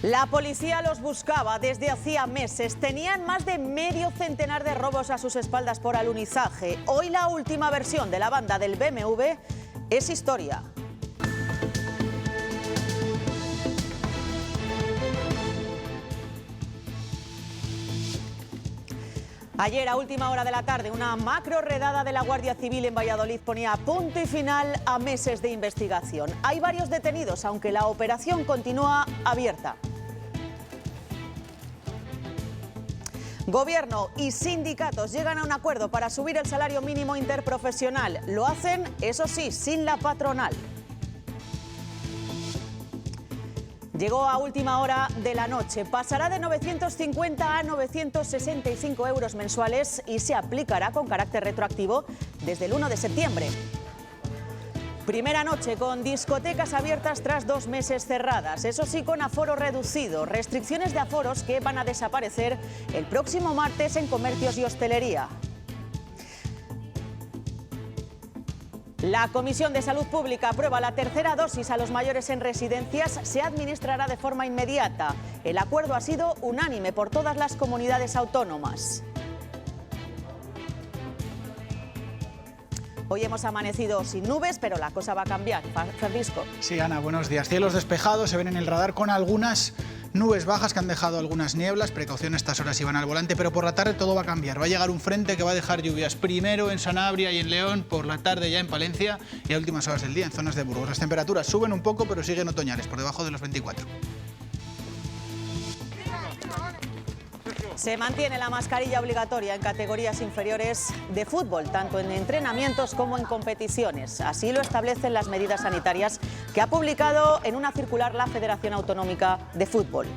La policía los buscaba desde hacía meses. Tenían más de medio centenar de robos a sus espaldas por alunizaje. Hoy la última versión de la banda del BMW es historia. Ayer, a última hora de la tarde, una macro redada de la Guardia Civil en Valladolid ponía punto y final a meses de investigación. Hay varios detenidos, aunque la operación continúa abierta. Gobierno y sindicatos llegan a un acuerdo para subir el salario mínimo interprofesional. Lo hacen, eso sí, sin la patronal. Llegó a última hora de la noche. Pasará de 950 a 965 euros mensuales y se aplicará con carácter retroactivo desde el 1 de septiembre. Primera noche con discotecas abiertas tras 2 meses cerradas. Eso sí, con aforo reducido. Restricciones de aforos que van a desaparecer el próximo martes en comercios y hostelería. La Comisión de Salud Pública aprueba la tercera dosis a los mayores en residencias. Se administrará de forma inmediata. El acuerdo ha sido unánime por todas las comunidades autónomas. Hoy hemos amanecido sin nubes, pero la cosa va a cambiar. Francisco. Sí, Ana, buenos días. Cielos despejados, se ven en el radar con algunas nubes bajas que han dejado algunas nieblas. Precaución, estas horas iban al volante, pero por la tarde todo va a cambiar. Va a llegar un frente que va a dejar lluvias primero en Sanabria y en León, por la tarde ya en Palencia y a últimas horas del día en zonas de Burgos. Las temperaturas suben un poco, pero siguen otoñales, por debajo de los 24. Se mantiene la mascarilla obligatoria en categorías inferiores de fútbol, tanto en entrenamientos como en competiciones. Así lo establecen las medidas sanitarias que ha publicado en una circular la Federación Autonómica de Fútbol.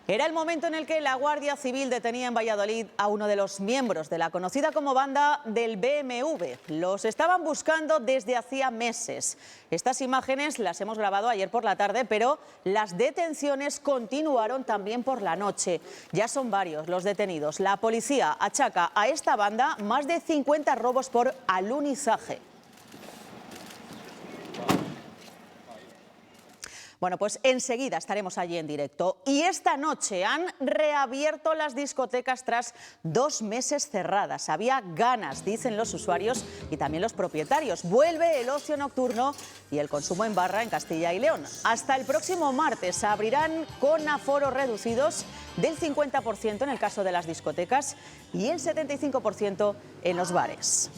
Era el momento en el que la Guardia Civil detenía en Valladolid a uno de los miembros de la conocida como banda del BMW. Los estaban buscando desde hacía meses. Estas imágenes las hemos grabado ayer por la tarde, pero las detenciones continuaron también por la noche. Ya son varios los detenidos. La policía achaca a esta banda más de 50 robos por alunizaje. Bueno, pues enseguida estaremos allí en directo. Y esta noche han reabierto las discotecas tras 2 meses cerradas. Había ganas, dicen los usuarios y también los propietarios. Vuelve el ocio nocturno y el consumo en barra en Castilla y León. Hasta el próximo martes abrirán con aforos reducidos del 50% en el caso de las discotecas y el 75% en los bares.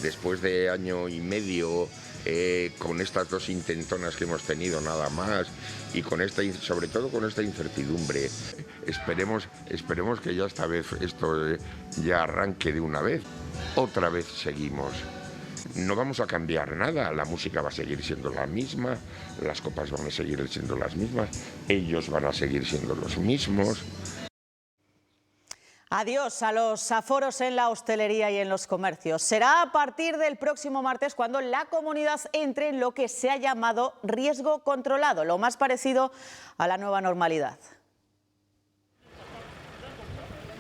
Después de año y medio con estas 2 intentonas que hemos tenido nada más y con sobre todo con esta incertidumbre, esperemos que ya esta vez esto ya arranque de una vez. Otra vez seguimos. No vamos a cambiar nada, la música va a seguir siendo la misma, las copas van a seguir siendo las mismas, ellos van a seguir siendo los mismos. Adiós a los aforos en la hostelería y en los comercios. Será a partir del próximo martes cuando la comunidad entre en lo que se ha llamado riesgo controlado, lo más parecido a la nueva normalidad.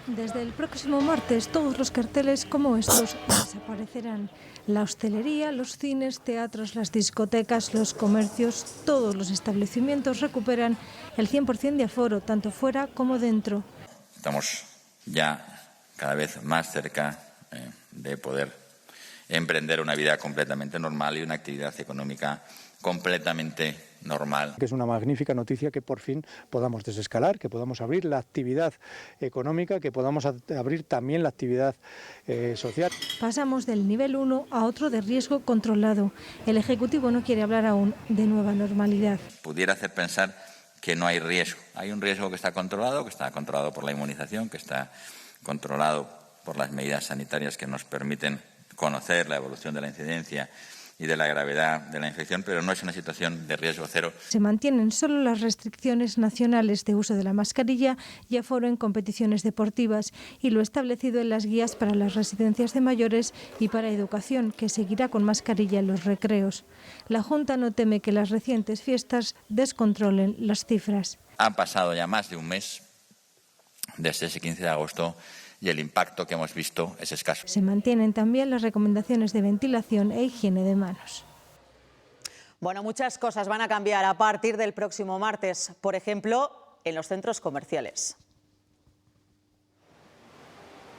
Desde el próximo martes todos los carteles como estos desaparecerán. La hostelería, los cines, teatros, las discotecas, los comercios, todos los establecimientos recuperan el 100% de aforo, tanto fuera como dentro. Estamos ya cada vez más cerca de poder emprender una vida completamente normal y una actividad económica completamente normal. Que es una magnífica noticia que por fin podamos desescalar, que podamos abrir la actividad económica, que podamos abrir también la actividad social. Pasamos del nivel 1 a otro de riesgo controlado. El Ejecutivo no quiere hablar aún de nueva normalidad. Pudiera hacer pensar que no hay riesgo. Hay un riesgo que está controlado por la inmunización, que está controlado por las medidas sanitarias que nos permiten conocer la evolución de la incidencia y de la gravedad de la infección, pero no es una situación de riesgo cero. Se mantienen solo las restricciones nacionales de uso de la mascarilla y aforo en competiciones deportivas y lo establecido en las guías para las residencias de mayores y para educación, que seguirá con mascarilla en los recreos. La Junta no teme que las recientes fiestas descontrolen las cifras. Ha pasado ya más de un mes desde ese 15 de agosto y el impacto que hemos visto es escaso. Se mantienen también las recomendaciones de ventilación e higiene de manos. Bueno, muchas cosas van a cambiar a partir del próximo martes, por ejemplo, en los centros comerciales.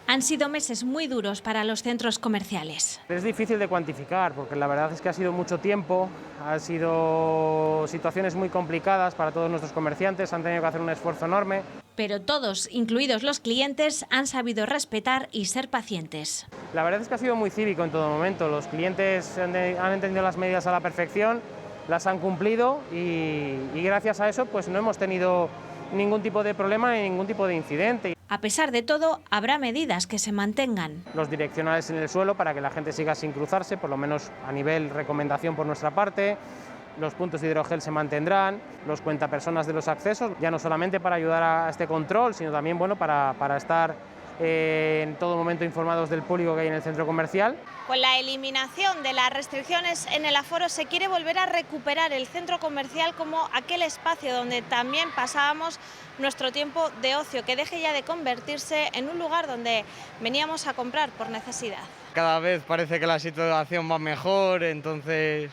Han sido meses muy duros para los centros comerciales. Es difícil de cuantificar porque la verdad es que ha sido mucho tiempo, han sido situaciones muy complicadas para todos nuestros comerciantes, han tenido que hacer un esfuerzo enorme. Pero todos, incluidos los clientes, han sabido respetar y ser pacientes. La verdad es que ha sido muy cívico en todo momento, los clientes han entendido las medidas a la perfección, las han cumplido y gracias a eso pues no hemos tenido ningún tipo de problema ni ningún tipo de incidente. A pesar de todo, habrá medidas que se mantengan. Los direccionales en el suelo para que la gente siga sin cruzarse, por lo menos a nivel recomendación por nuestra parte. Los puntos de hidrogel se mantendrán, los cuentapersonas de los accesos, ya no solamente para ayudar a este control, sino también bueno, para estar en todo momento informados del público que hay en el centro comercial. Con la eliminación de las restricciones en el aforo se quiere volver a recuperar el centro comercial como aquel espacio donde también pasábamos nuestro tiempo de ocio, que deje ya de convertirse en un lugar donde veníamos a comprar por necesidad. Cada vez parece que la situación va mejor, entonces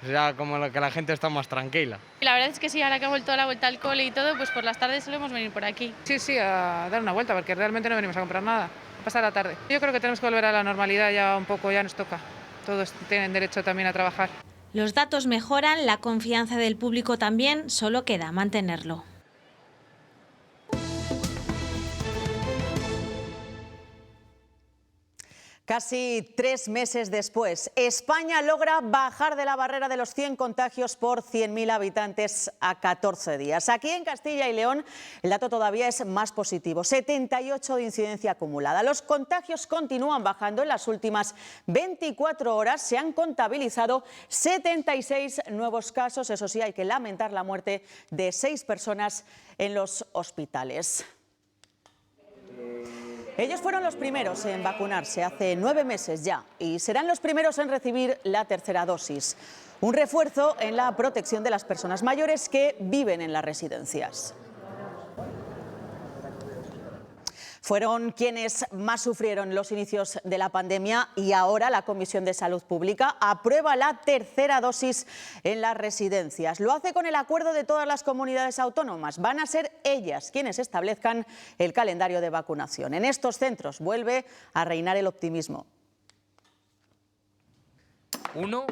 ya como que la gente está más tranquila. La verdad es que sí, ahora que ha vuelto la vuelta al cole y todo, pues por las tardes solemos venir por aquí. Sí, a dar una vuelta, porque realmente no venimos a comprar nada, a pasar la tarde. Yo creo que tenemos que volver a la normalidad ya un poco, ya nos toca. Todos tienen derecho también a trabajar. Los datos mejoran, la confianza del público también, solo queda mantenerlo. Casi 3 meses después, España logra bajar de la barrera de los 100 contagios por 100.000 habitantes a 14 días. Aquí en Castilla y León el dato todavía es más positivo, 78 de incidencia acumulada. Los contagios continúan bajando. En las últimas 24 horas se han contabilizado 76 nuevos casos. Eso sí, hay que lamentar la muerte de 6 personas en los hospitales. Ellos fueron los primeros en vacunarse hace 9 meses ya y serán los primeros en recibir la tercera dosis. Un refuerzo en la protección de las personas mayores que viven en las residencias. Fueron quienes más sufrieron los inicios de la pandemia y ahora la Comisión de Salud Pública aprueba la tercera dosis en las residencias. Lo hace con el acuerdo de todas las comunidades autónomas. Van a ser ellas quienes establezcan el calendario de vacunación. En estos centros vuelve a reinar el optimismo. 1,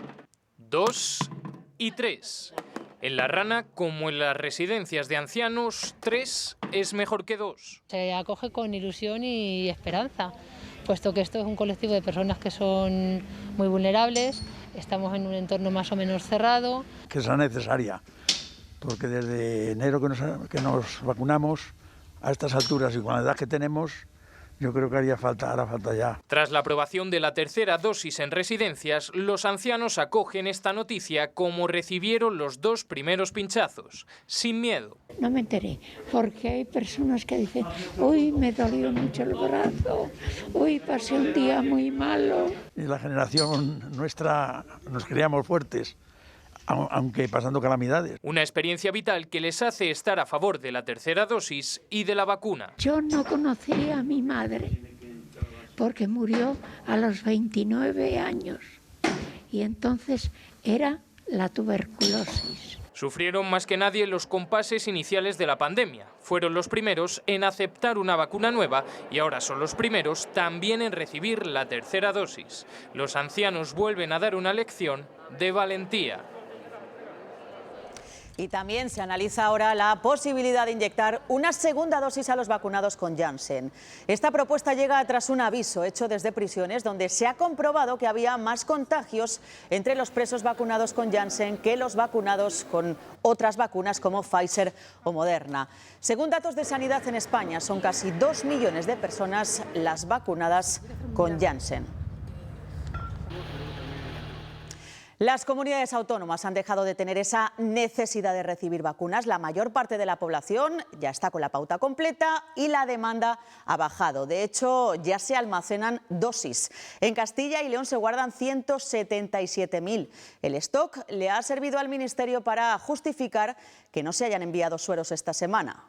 2 y 3. En La Rana, como en las residencias de ancianos, 3 es mejor que 2. Se acoge con ilusión y esperanza, puesto que esto es un colectivo de personas que son muy vulnerables, estamos en un entorno más o menos cerrado. Que sea necesaria, porque desde enero que nos vacunamos, a estas alturas y con la edad que tenemos, yo creo que hará falta ya. Tras la aprobación de la tercera dosis en residencias, los ancianos acogen esta noticia como recibieron los 2 primeros pinchazos, sin miedo. No me enteré, porque hay personas que dicen, uy, me dolió mucho el brazo, uy, pasé un día muy malo. Y la generación nuestra nos creíamos fuertes, aunque pasando calamidades. Una experiencia vital que les hace estar a favor de la tercera dosis y de la vacuna. Yo no conocí a mi madre porque murió a los 29 años y entonces era la tuberculosis. Sufrieron más que nadie los compases iniciales de la pandemia. Fueron los primeros en aceptar una vacuna nueva y ahora son los primeros también en recibir la tercera dosis. Los ancianos vuelven a dar una lección de valentía. Y también se analiza ahora la posibilidad de inyectar una segunda dosis a los vacunados con Janssen. Esta propuesta llega tras un aviso hecho desde prisiones donde se ha comprobado que había más contagios entre los presos vacunados con Janssen que los vacunados con otras vacunas como Pfizer o Moderna. Según datos de Sanidad en España, son casi 2 millones de personas las vacunadas con Janssen. Las comunidades autónomas han dejado de tener esa necesidad de recibir vacunas. La mayor parte de la población ya está con la pauta completa y la demanda ha bajado. De hecho, ya se almacenan dosis. En Castilla y León se guardan 177.000. El stock le ha servido al Ministerio para justificar que no se hayan enviado sueros esta semana.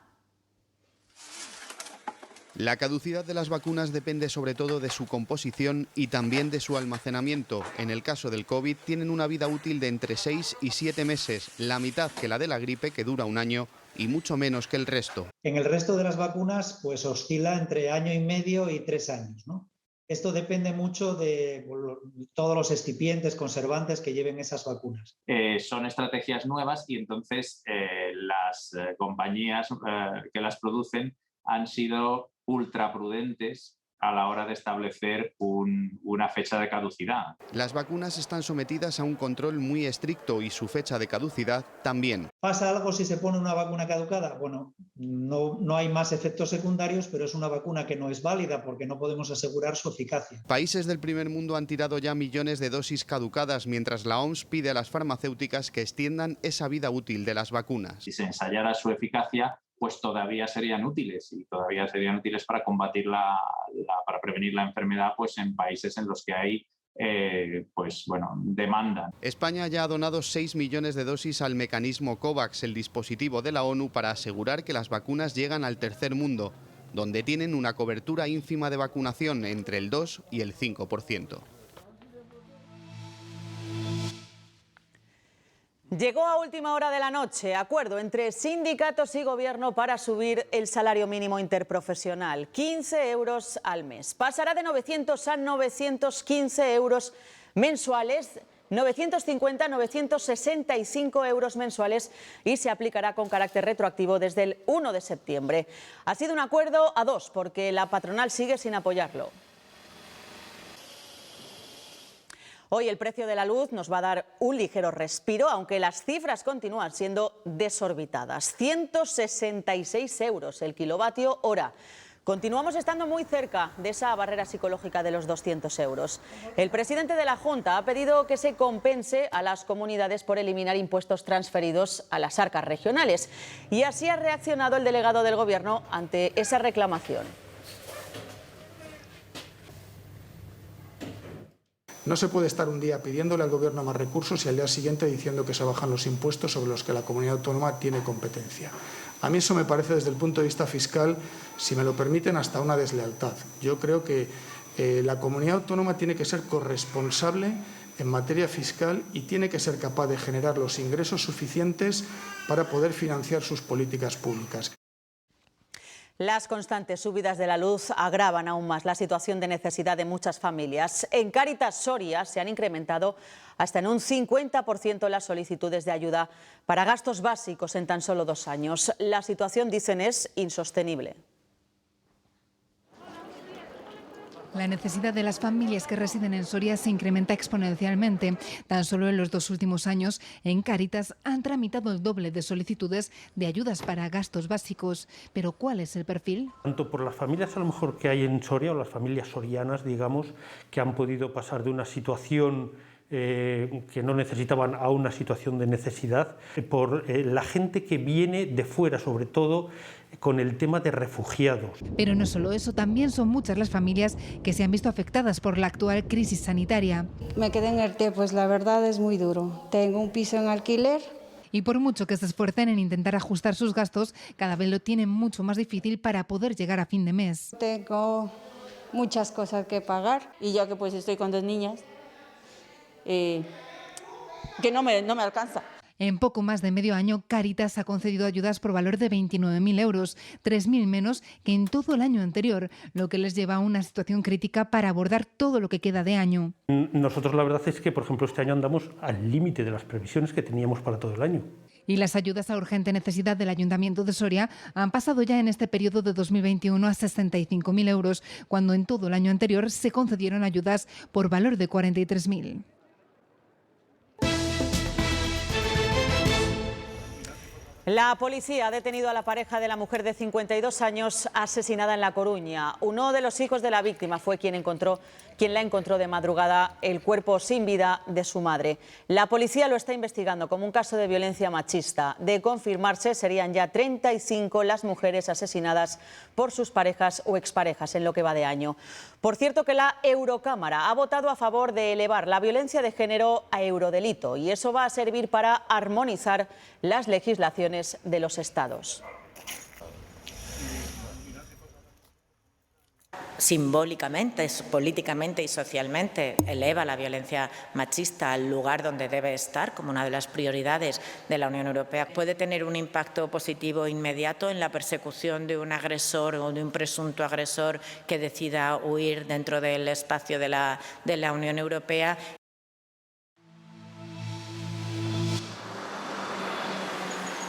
La caducidad de las vacunas depende sobre todo de su composición y también de su almacenamiento. En el caso del COVID tienen una vida útil de entre 6 y 7 meses, la mitad que la de la gripe, que dura 1 año, y mucho menos que el resto. En el resto de las vacunas pues oscila entre 1 año y medio y 3 años, ¿no? Esto depende mucho de todos los excipientes, conservantes que lleven esas vacunas. Son estrategias nuevas y entonces las compañías que las producen han sido ultra prudentes a la hora de establecer una fecha de caducidad. Las vacunas están sometidas a un control muy estricto y su fecha de caducidad también. ¿Pasa algo si se pone una vacuna caducada? Bueno, no hay más efectos secundarios, pero es una vacuna que no es válida porque no podemos asegurar su eficacia. Países del primer mundo han tirado ya millones de dosis caducadas, mientras la OMS pide a las farmacéuticas que extiendan esa vida útil de las vacunas. Si se ensayara su eficacia, pues todavía serían útiles para combatir para prevenir la enfermedad, pues en países en los que hay demanda. España ya ha donado 6 millones de dosis al mecanismo COVAX, el dispositivo de la ONU para asegurar que las vacunas llegan al tercer mundo, donde tienen una cobertura ínfima de vacunación entre el 2 y el 5%. Llegó a última hora de la noche acuerdo entre sindicatos y gobierno para subir el salario mínimo interprofesional, 15 euros al mes. Pasará de 900 a 915 euros mensuales, 950 a 965 euros mensuales y se aplicará con carácter retroactivo desde el 1 de septiembre. Ha sido un acuerdo a dos porque la patronal sigue sin apoyarlo. Hoy el precio de la luz nos va a dar un ligero respiro, aunque las cifras continúan siendo desorbitadas. 166 euros el kilovatio hora. Continuamos estando muy cerca de esa barrera psicológica de los 200 euros. El presidente de la Junta ha pedido que se compense a las comunidades por eliminar impuestos transferidos a las arcas regionales. Y así ha reaccionado el delegado del Gobierno ante esa reclamación. No se puede estar un día pidiéndole al Gobierno más recursos y al día siguiente diciendo que se bajan los impuestos sobre los que la comunidad autónoma tiene competencia. A mí eso me parece, desde el punto de vista fiscal, si me lo permiten, hasta una deslealtad. Yo creo que la comunidad autónoma tiene que ser corresponsable en materia fiscal y tiene que ser capaz de generar los ingresos suficientes para poder financiar sus políticas públicas. Las constantes subidas de la luz agravan aún más la situación de necesidad de muchas familias. En Cáritas Soria se han incrementado hasta en un 50% las solicitudes de ayuda para gastos básicos en tan solo 2 años. La situación, dicen, es insostenible. La necesidad de las familias que residen en Soria se incrementa exponencialmente. Tan solo en los 2 últimos años, en Cáritas han tramitado el doble de solicitudes de ayudas para gastos básicos. Pero ¿cuál es el perfil? Tanto por las familias a lo mejor que hay en Soria, o las familias sorianas, digamos, que han podido pasar de una situación que no necesitaban a una situación de necesidad, por la gente que viene de fuera, sobre todo con el tema de refugiados. Pero no solo eso, también son muchas las familias que se han visto afectadas por la actual crisis sanitaria. Me quedé en ERTE, pues la verdad es muy duro. Tengo un piso en alquiler. Y por mucho que se esfuercen en intentar ajustar sus gastos, cada vez lo tienen mucho más difícil para poder llegar a fin de mes. Tengo muchas cosas que pagar y yo que pues estoy con 2 niñas, que no me alcanza. En poco más de medio año, Cáritas ha concedido ayudas por valor de 29.000 euros, 3.000 menos que en todo el año anterior, lo que les lleva a una situación crítica para abordar todo lo que queda de año. Nosotros la verdad es que, por ejemplo, este año andamos al límite de las previsiones que teníamos para todo el año. Y las ayudas a urgente necesidad del Ayuntamiento de Soria han pasado ya en este periodo de 2021 a 65.000 euros, cuando en todo el año anterior se concedieron ayudas por valor de 43.000. La policía ha detenido a la pareja de la mujer de 52 años asesinada en La Coruña. Uno de los hijos de la víctima fue quien la encontró de madrugada el cuerpo sin vida de su madre. La policía lo está investigando como un caso de violencia machista. De confirmarse, serían ya 35 las mujeres asesinadas por sus parejas o exparejas en lo que va de año. Por cierto, que la Eurocámara ha votado a favor de elevar la violencia de género a eurodelito y eso va a servir para armonizar las legislaciones de los estados. simbólicamente, políticamente y socialmente eleva la violencia machista al lugar donde debe estar como una de las prioridades de la Unión Europea, puede tener un impacto positivo inmediato en la persecución de un agresor o de un presunto agresor que decida huir dentro del espacio de la Unión Europea.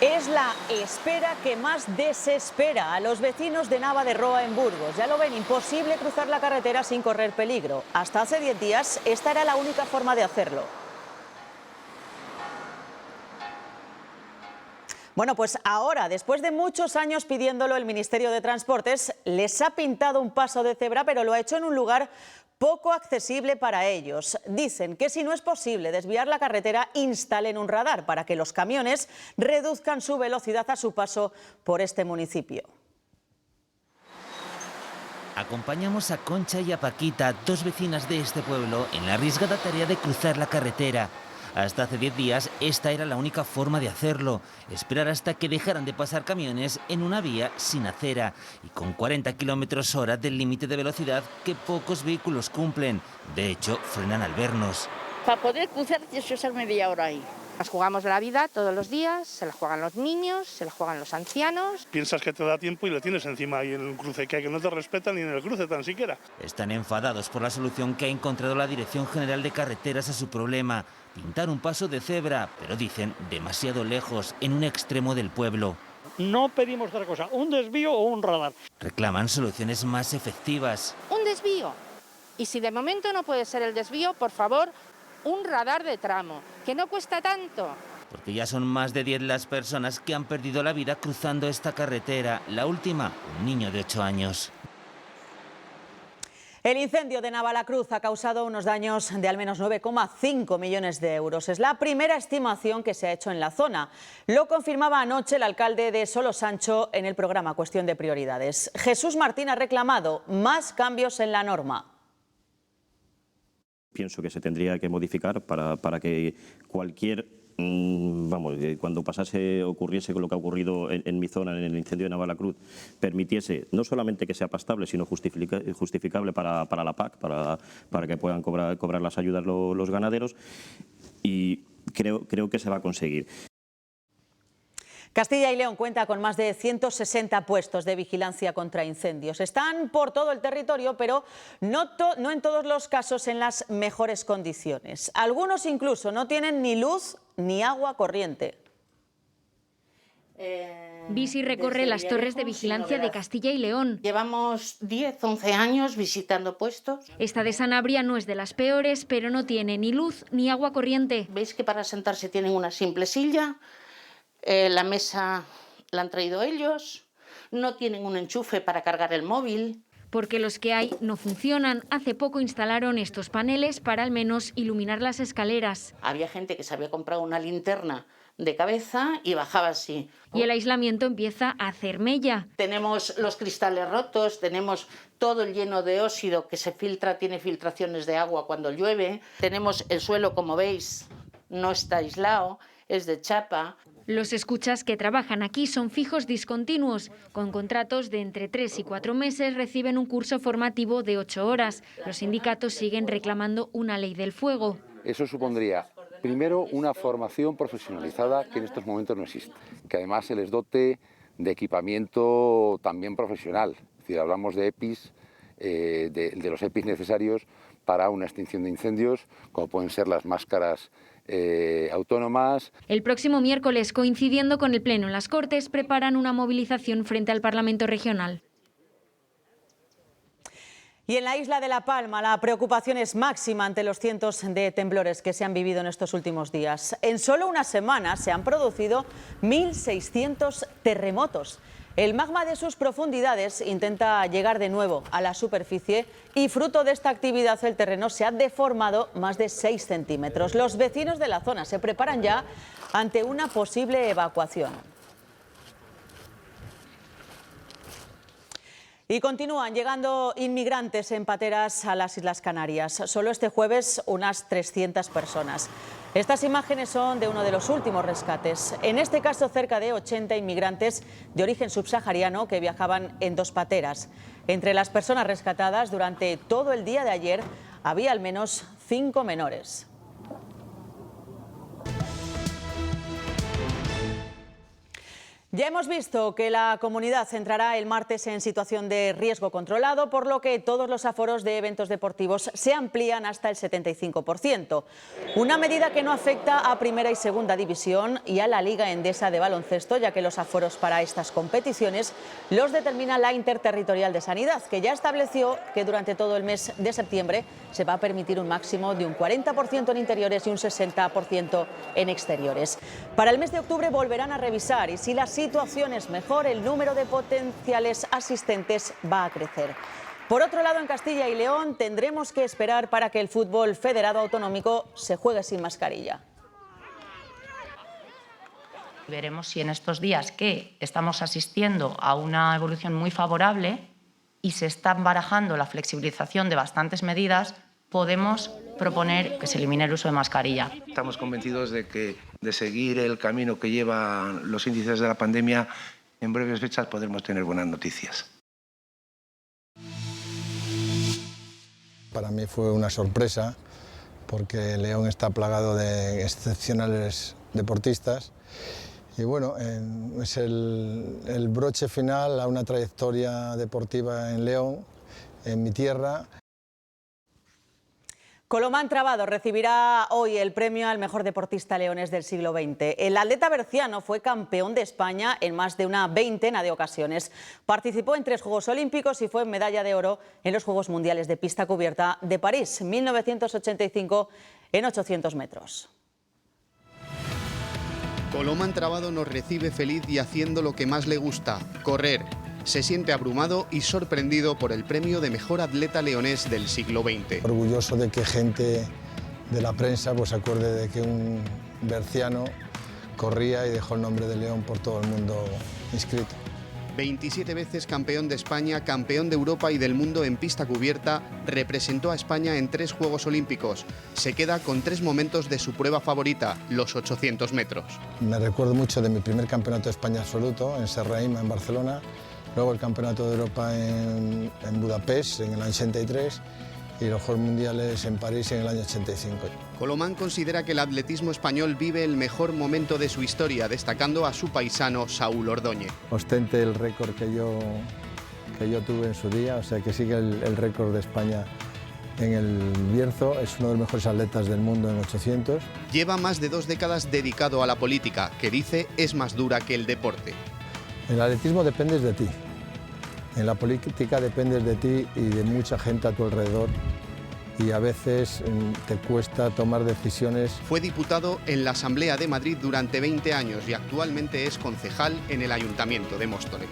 Es la espera que más desespera a los vecinos de Nava de Roa en Burgos. Ya lo ven, imposible cruzar la carretera sin correr peligro. Hasta hace 10 días esta era la única forma de hacerlo. Bueno, pues ahora, después de muchos años pidiéndolo, el Ministerio de Transportes les ha pintado un paso de cebra, pero lo ha hecho en un lugar poco accesible para ellos. Dicen que si no es posible desviar la carretera, instalen un radar para que los camiones reduzcan su velocidad a su paso por este municipio. Acompañamos a Concha y a Paquita, dos vecinas de este pueblo, en la arriesgada tarea de cruzar la carretera. Hasta hace 10 días esta era la única forma de hacerlo, esperar hasta que dejaran de pasar camiones en una vía sin acera y con 40 km/h del límite de velocidad que pocos vehículos cumplen. De hecho, frenan al vernos. Para poder cruzar tienes que ser media hora ahí. Nos jugamos la vida todos los días, se la juegan los niños, se la juegan los ancianos. Piensas que te da tiempo y le tienes encima ahí en el cruce, que no te respetan ni en el cruce tan siquiera. Están enfadados por la solución que ha encontrado la Dirección General de Carreteras a su problema. Pintar un paso de cebra, pero dicen demasiado lejos, en un extremo del pueblo. No pedimos otra cosa, un desvío o un radar. Reclaman soluciones más efectivas. Un desvío. Y si de momento no puede ser el desvío, por favor, un radar de tramo, que no cuesta tanto. Porque ya son más de 10 las personas que han perdido la vida cruzando esta carretera. La última, un niño de 8 años. El incendio de Navalacruz ha causado unos daños de al menos 9,5 millones de euros. Es la primera estimación que se ha hecho en la zona. Lo confirmaba anoche el alcalde de Solosancho en el programa Cuestión de Prioridades. Jesús Martín ha reclamado más cambios en la norma. Pienso que se tendría que modificar para que cualquier, cuando ocurriese con lo que ha ocurrido en mi zona, en el incendio de Navalacruz, permitiese no solamente que sea pastable, sino justificable para la PAC, para que puedan cobrar las ayudas los ganaderos, y creo que se va a conseguir. Castilla y León cuenta con más de 160 puestos de vigilancia contra incendios. Están por todo el territorio, pero no en todos los casos en las mejores condiciones. Algunos incluso no tienen ni luz ni agua corriente. Visi recorre las torres de vigilancia de Castilla y León. Llevamos 10, 11 años visitando puestos. Esta de Sanabria no es de las peores, pero no tiene ni luz ni agua corriente. Veis que para sentarse tienen una simple silla. La mesa la han traído ellos, no tienen un enchufe para cargar el móvil. Porque los que hay no funcionan. Hace poco instalaron estos paneles para al menos iluminar las escaleras. Había gente que se había comprado una linterna de cabeza y bajaba así. Y el aislamiento empieza a hacer mella. Tenemos los cristales rotos, tenemos todo lleno de óxido que se filtra, tiene filtraciones de agua cuando llueve. Tenemos el suelo, como veis, no está aislado, es de chapa. Los escuchas que trabajan aquí son fijos discontinuos. Con contratos de entre 3 y 4 meses reciben un curso formativo de 8 horas. Los sindicatos siguen reclamando una ley del fuego. Eso supondría, primero, una formación profesionalizada que en estos momentos no existe. Que además se les dote de equipamiento también profesional. Es decir, hablamos de EPIs, de los EPIs necesarios para una extinción de incendios, como pueden ser las máscaras autónomas. El próximo miércoles, coincidiendo con el Pleno en las Cortes, preparan una movilización frente al Parlamento Regional. Y en la isla de La Palma la preocupación es máxima ante los cientos de temblores que se han vivido en estos últimos días. En solo una semana se han producido 1.600 terremotos. El magma de sus profundidades intenta llegar de nuevo a la superficie y fruto de esta actividad el terreno se ha deformado más de 6 centímetros. Los vecinos de la zona se preparan ya ante una posible evacuación. Y continúan llegando inmigrantes en pateras a las Islas Canarias. Solo este jueves unas 300 personas. Estas imágenes son de uno de los últimos rescates. En este caso, cerca de 80 inmigrantes de origen subsahariano que viajaban en 2 pateras. Entre las personas rescatadas durante todo el día de ayer había al menos 5 menores. Ya hemos visto que la comunidad entrará el martes en situación de riesgo controlado, por lo que todos los aforos de eventos deportivos se amplían hasta el 75%. Una medida que no afecta a Primera y Segunda División y a la Liga Endesa de baloncesto, ya que los aforos para estas competiciones los determina la Interterritorial de Sanidad, que ya estableció que durante todo el mes de septiembre se va a permitir un máximo de un 40% en interiores y un 60% en exteriores. Para el mes de octubre volverán a revisar y si la situación es mejor, el número de potenciales asistentes va a crecer. Por otro lado, en Castilla y León tendremos que esperar para que el fútbol federado autonómico se juegue sin mascarilla. Veremos si en estos días que estamos asistiendo a una evolución muy favorable y se están barajando la flexibilización de bastantes medidas, podemos proponer que se elimine el uso de mascarilla. Estamos convencidos de que de seguir el camino que llevan los índices de la pandemia, en breves fechas podremos tener buenas noticias. Para mí fue una sorpresa porque León está plagado de excepcionales deportistas y bueno, es el broche final a una trayectoria deportiva en León, en mi tierra. Colomán Trabado recibirá hoy el premio al mejor deportista leonés del siglo XX. El atleta berciano fue campeón de España en más de una veintena de ocasiones. Participó en 3 Juegos Olímpicos y fue medalla de oro en los Juegos Mundiales de Pista Cubierta de París, 1985, en 800 metros. Colomán Trabado nos recibe feliz y haciendo lo que más le gusta, correr. Se siente abrumado y sorprendido por el premio de mejor atleta leonés del siglo XX. Orgulloso de que gente de la prensa pues se acuerde de que un berciano corría y dejó el nombre de León por todo el mundo inscrito. 27 veces campeón de España, campeón de Europa y del mundo en pista cubierta, representó a España en 3 Juegos Olímpicos. Se queda con 3 momentos de su prueba favorita, los 800 metros. Me recuerdo mucho de mi primer campeonato de España absoluto en Serraima, en Barcelona. Luego el Campeonato de Europa en Budapest en el año 83 y los Juegos Mundiales en París en el año 85. Colomán considera que el atletismo español vive el mejor momento de su historia, destacando a su paisano Saúl Ordóñez. Ostente el récord que yo tuve en su día, o sea que sigue el récord de España en el Bierzo, es uno de los mejores atletas del mundo en 800. Lleva más de 2 décadas dedicado a la política, que dice es más dura que el deporte. En el atletismo dependes de ti, en la política dependes de ti y de mucha gente a tu alrededor y a veces te cuesta tomar decisiones. Fue diputado en la Asamblea de Madrid durante 20 años y actualmente es concejal en el Ayuntamiento de Móstoles.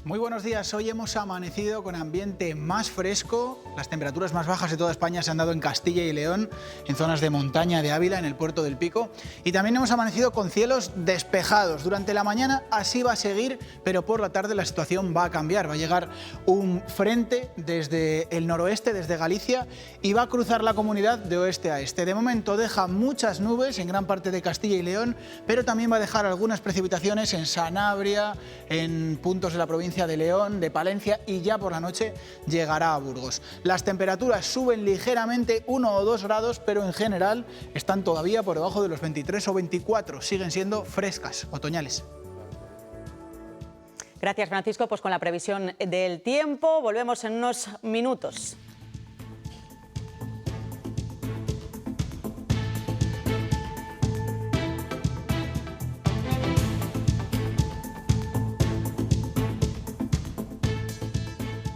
Muy buenos días, hoy hemos amanecido con ambiente más fresco, las temperaturas más bajas de toda España se han dado en Castilla y León, en zonas de montaña de Ávila, en el puerto del Pico, y también hemos amanecido con cielos despejados. Durante la mañana así va a seguir, pero por la tarde la situación va a cambiar, va a llegar un frente desde el noroeste, desde Galicia, y va a cruzar la comunidad de oeste a este. De momento deja muchas nubes en gran parte de Castilla y León, pero también va a dejar algunas precipitaciones en Sanabria, en puntos de la provincia de León, de Palencia y ya por la noche llegará a Burgos. Las temperaturas suben ligeramente 1 o 2 grados, pero en general están todavía por debajo de los 23 o 24. Siguen siendo frescas, otoñales. Gracias, Francisco. Pues con la previsión del tiempo volvemos en unos minutos.